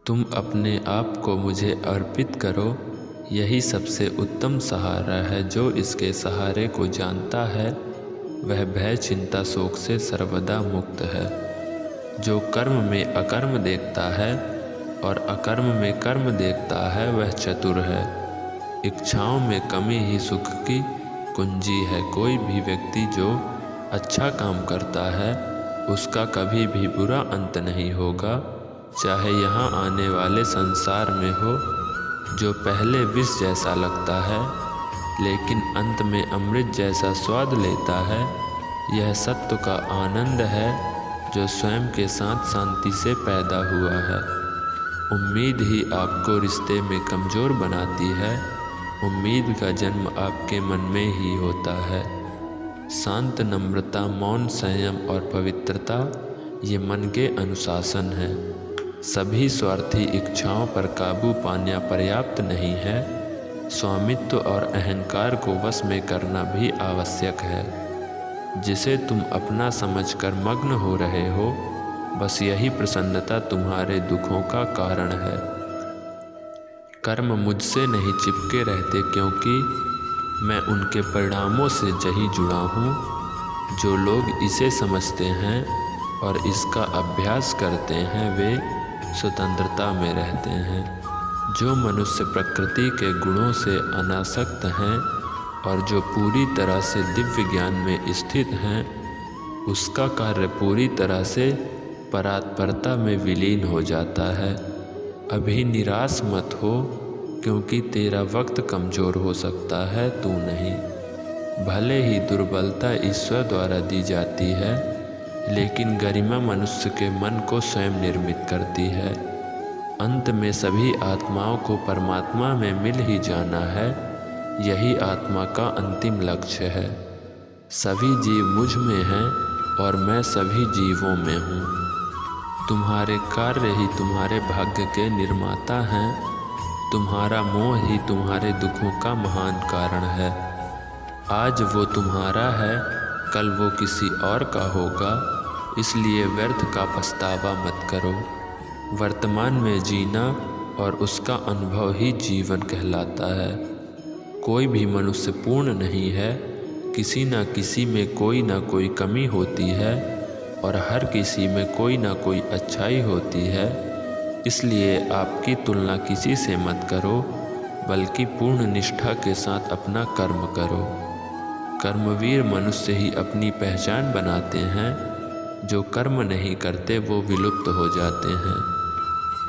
तुम अपने आप को मुझे अर्पित करो, यही सबसे उत्तम सहारा है। जो इसके सहारे को जानता है वह भय चिंता शोक से सर्वदा मुक्त है। जो कर्म में अकर्म देखता है और अकर्म में कर्म देखता है वह चतुर है। इच्छाओं में कमी ही सुख की कुंजी है। कोई भी व्यक्ति जो अच्छा काम करता है उसका कभी भी बुरा अंत नहीं होगा, चाहे यहाँ आने वाले संसार में हो। जो पहले विष जैसा लगता है लेकिन अंत में अमृत जैसा स्वाद लेता है, यह सत्व का आनंद है जो स्वयं के साथ शांति से पैदा हुआ है। उम्मीद ही आपको रिश्ते में कमज़ोर बनाती है। उम्मीद का जन्म आपके मन में ही होता है। शांत, नम्रता, मौन, संयम और पवित्रता ये मन के अनुशासन हैं। सभी स्वार्थी इच्छाओं पर काबू पाना पर्याप्त नहीं है। स्वामित्व और अहंकार को वश में करना भी आवश्यक है। जिसे तुम अपना समझकर मग्न हो रहे हो, बस यही प्रसन्नता तुम्हारे दुखों का कारण है। कर्म मुझसे नहीं चिपके रहते क्योंकि मैं उनके परिणामों से जही जुड़ा हूँ। जो लोग इसे समझते हैं और इसका अभ्यास करते हैं वे स्वतंत्रता में रहते हैं। जो मनुष्य प्रकृति के गुणों से अनासक्त हैं और जो पूरी तरह से दिव्य ज्ञान में स्थित हैं, उसका कार्य पूरी तरह से परात्परता में विलीन हो जाता है। अभी निराश मत हो क्योंकि तेरा वक्त कमज़ोर हो सकता है, तू नहीं। भले ही दुर्बलता ईश्वर द्वारा दी जाती है, लेकिन गरिमा मनुष्य के मन को स्वयं निर्मित करती है। अंत में सभी आत्माओं को परमात्मा में मिल ही जाना है। यही आत्मा का अंतिम लक्ष्य है। सभी जीव मुझ में हैं और मैं सभी जीवों में हूँ। तुम्हारे कार्य ही तुम्हारे भाग्य के निर्माता हैं। तुम्हारा मोह ही तुम्हारे दुखों का महान कारण है। आज वो तुम्हारा है, कल वो किसी और का होगा, इसलिए व्यर्थ का पछतावा मत करो। वर्तमान में जीना और उसका अनुभव ही जीवन कहलाता है। कोई भी मनुष्य पूर्ण नहीं है। किसी न किसी में कोई ना कोई कमी होती है और हर किसी में कोई ना कोई अच्छाई होती है। इसलिए आपकी तुलना किसी से मत करो, बल्कि पूर्ण निष्ठा के साथ अपना कर्म करो। कर्मवीर मनुष्य ही अपनी पहचान बनाते हैं। जो कर्म नहीं करते वो विलुप्त हो जाते हैं।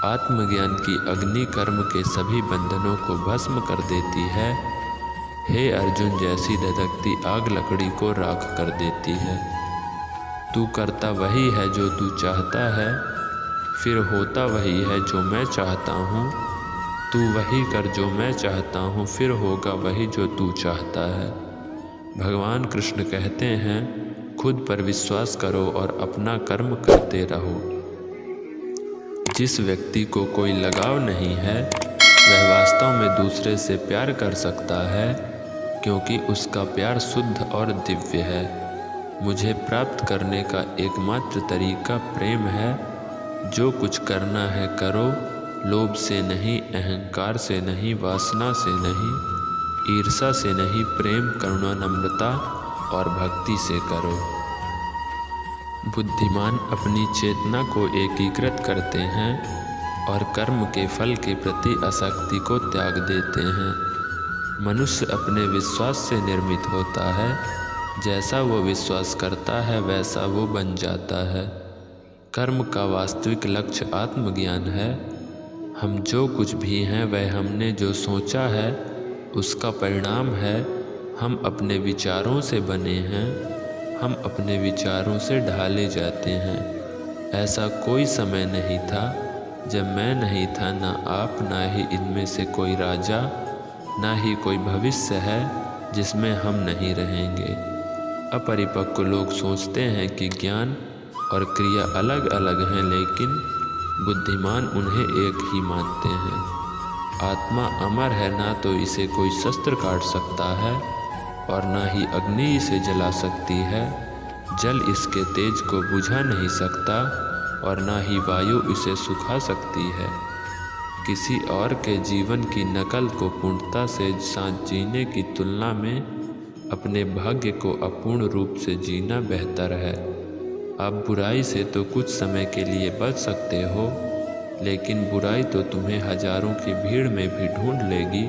आत्मज्ञान की अग्नि कर्म के सभी बंधनों को भस्म कर देती है। हे अर्जुन, जैसी धधकती आग लकड़ी को राख कर देती है। तू करता वही है जो तू चाहता है, फिर होता वही है जो मैं चाहता हूँ। तू वही कर जो मैं चाहता हूँ, फिर होगा वही जो तू चाहता है। भगवान कृष्ण कहते हैं, खुद पर विश्वास करो और अपना कर्म करते रहो। जिस व्यक्ति को कोई लगाव नहीं है वह वास्तव में दूसरे से प्यार कर सकता है, क्योंकि उसका प्यार शुद्ध और दिव्य है। मुझे प्राप्त करने का एकमात्र तरीका प्रेम है। जो कुछ करना है करो, लोभ से नहीं, अहंकार से नहीं, वासना से नहीं, ईर्ष्या से नहीं, प्रेम, करुणा, नम्रता और भक्ति से करो। बुद्धिमान अपनी चेतना को एकीकृत करते हैं और कर्म के फल के प्रति आसक्ति को त्याग देते हैं। मनुष्य अपने विश्वास से निर्मित होता है। जैसा वो विश्वास करता है वैसा वो बन जाता है। कर्म का वास्तविक लक्ष्य आत्मज्ञान है। हम जो कुछ भी हैं वह हमने जो सोचा है उसका परिणाम है। हम अपने विचारों से बने हैं। हम अपने विचारों से ढाले जाते हैं। ऐसा कोई समय नहीं था जब मैं नहीं था, ना आप, ना ही इनमें से कोई राजा, ना ही कोई भविष्य है जिसमें हम नहीं रहेंगे। अपरिपक्व लोग सोचते हैं कि ज्ञान और क्रिया अलग अलग हैं, लेकिन बुद्धिमान उन्हें एक ही मानते हैं। आत्मा अमर है, ना तो इसे कोई शस्त्र काट सकता है और ना ही अग्नि इसे जला सकती है। जल इसके तेज को बुझा नहीं सकता और ना ही वायु इसे सुखा सकती है। किसी और के जीवन की नकल को पूर्णता से साथ जीने की तुलना में अपने भाग्य को अपूर्ण रूप से जीना बेहतर है। आप बुराई से तो कुछ समय के लिए बच सकते हो, लेकिन बुराई तो तुम्हें हजारों की भीड़ में भी ढूंढ लेगी,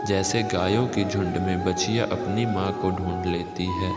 जैसे गायों की झुंड में बछिया अपनी माँ को ढूंढ लेती है।